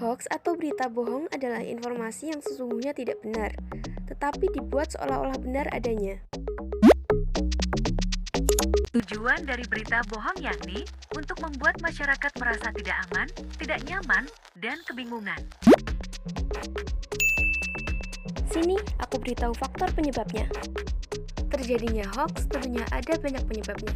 Hoax atau berita bohong adalah informasi yang sesungguhnya tidak benar, tetapi dibuat seolah-olah benar adanya. Tujuan dari berita bohong yakni untuk membuat masyarakat merasa tidak aman, tidak nyaman, dan kebingungan. Sini, aku beritahu faktor penyebabnya. Terjadinya hoax tentunya ada banyak penyebabnya.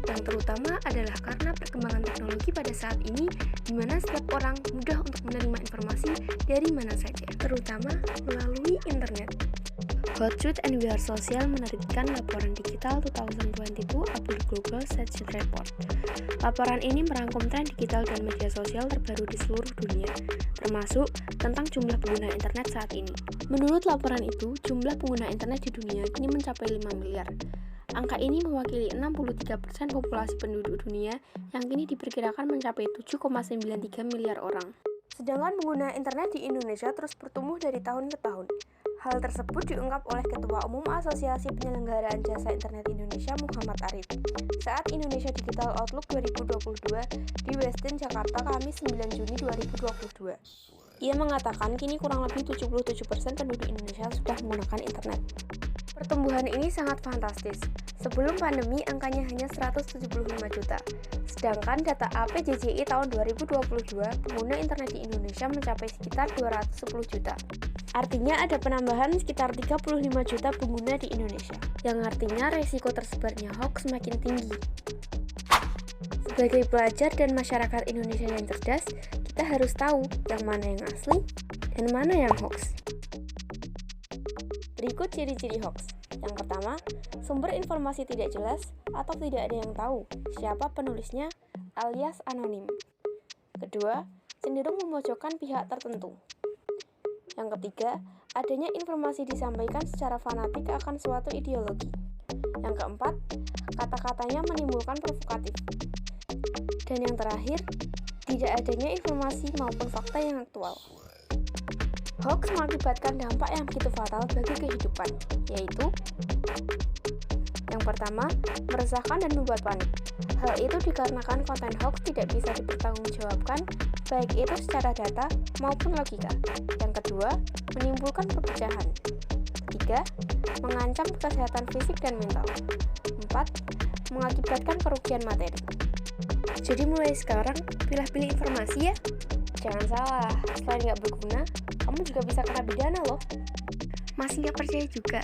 Yang terutama adalah karena perkembangan teknologi pada saat ini, di mana setiap orang mudah untuk menerima informasi dari mana saja, terutama melalui internet. Hot Truth and We Are Social menerbitkan laporan digital 2022 Upload Global Session Report. Laporan ini merangkum tren digital dan media sosial terbaru di seluruh dunia, termasuk tentang jumlah pengguna internet saat ini. Menurut laporan itu, jumlah pengguna internet di dunia kini mencapai 5 miliar. Angka ini mewakili 63% populasi penduduk dunia yang kini diperkirakan mencapai 7,93 miliar orang. Sedangkan pengguna internet di Indonesia terus bertumbuh dari tahun ke tahun. Hal tersebut diungkap oleh Ketua Umum Asosiasi Penyelenggaraan Jasa Internet Indonesia Muhammad Arif saat Indonesia Digital Outlook 2022 di Westin, Jakarta, Kamis 9 Juni 2022. Ia mengatakan kini kurang lebih 77% penduduk Indonesia sudah menggunakan internet. Pertumbuhan ini sangat fantastis. Sebelum pandemi, angkanya hanya 175 juta. Sedangkan data APJJI tahun 2022, pengguna internet di Indonesia mencapai sekitar 210 juta. Artinya ada penambahan sekitar 35 juta pengguna di Indonesia, yang artinya resiko tersebarnya hoax semakin tinggi. Sebagai pelajar dan masyarakat Indonesia yang cerdas, kita harus tahu yang mana yang asli dan mana yang hoax. Berikut ciri-ciri hoax. Yang pertama, sumber informasi tidak jelas atau tidak ada yang tahu siapa penulisnya alias anonim. Kedua, cenderung memojokkan pihak tertentu. Yang ketiga, adanya informasi disampaikan secara fanatik akan suatu ideologi. Yang keempat, kata-katanya menimbulkan provokatif. Dan yang terakhir, tidak adanya informasi maupun fakta yang aktual. Hoax mengakibatkan dampak yang begitu fatal bagi kehidupan, yaitu yang pertama, meresahkan dan membuat panik. Hal itu dikarenakan konten hoax tidak bisa dipertanggungjawabkan, baik itu secara data maupun logika. Yang kedua, menimbulkan perpecahan. Ketiga, mengancam kesehatan fisik dan mental. Empat, mengakibatkan kerugian materi. Jadi mulai sekarang, pilih-pilih informasi ya. Jangan salah, selain nggak berguna, kamu juga bisa kena pidana loh. Masih nggak percaya juga?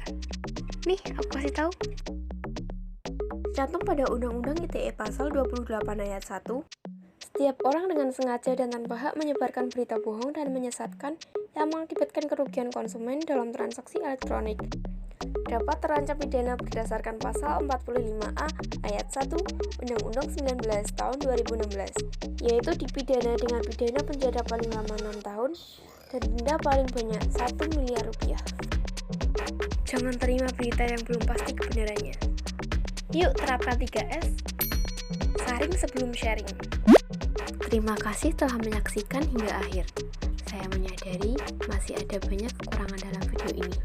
Nih, aku kasih tahu. Cantum pada Undang-Undang ITE Pasal 28 Ayat 1, setiap orang dengan sengaja dan tanpa hak menyebarkan berita bohong dan menyesatkan yang mengakibatkan kerugian konsumen dalam transaksi elektronik dapat terancam pidana berdasarkan Pasal 45A Ayat 1 Undang-Undang 19 tahun 2016, yaitu dipidana dengan pidana penjara paling lama 6 tahun dan denda paling banyak 1 miliar rupiah. Jangan terima berita yang belum pasti kebenarannya. Yuk terapkan 3S. Saring sebelum sharing. Terima kasih telah menyaksikan hingga akhir. Saya menyadari masih ada banyak kekurangan dalam video ini.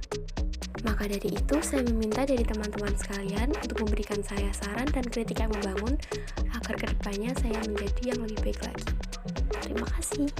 Maka dari itu, saya meminta dari teman-teman sekalian untuk memberikan saya saran dan kritik yang membangun agar kedepannya saya menjadi yang lebih baik lagi. Terima kasih.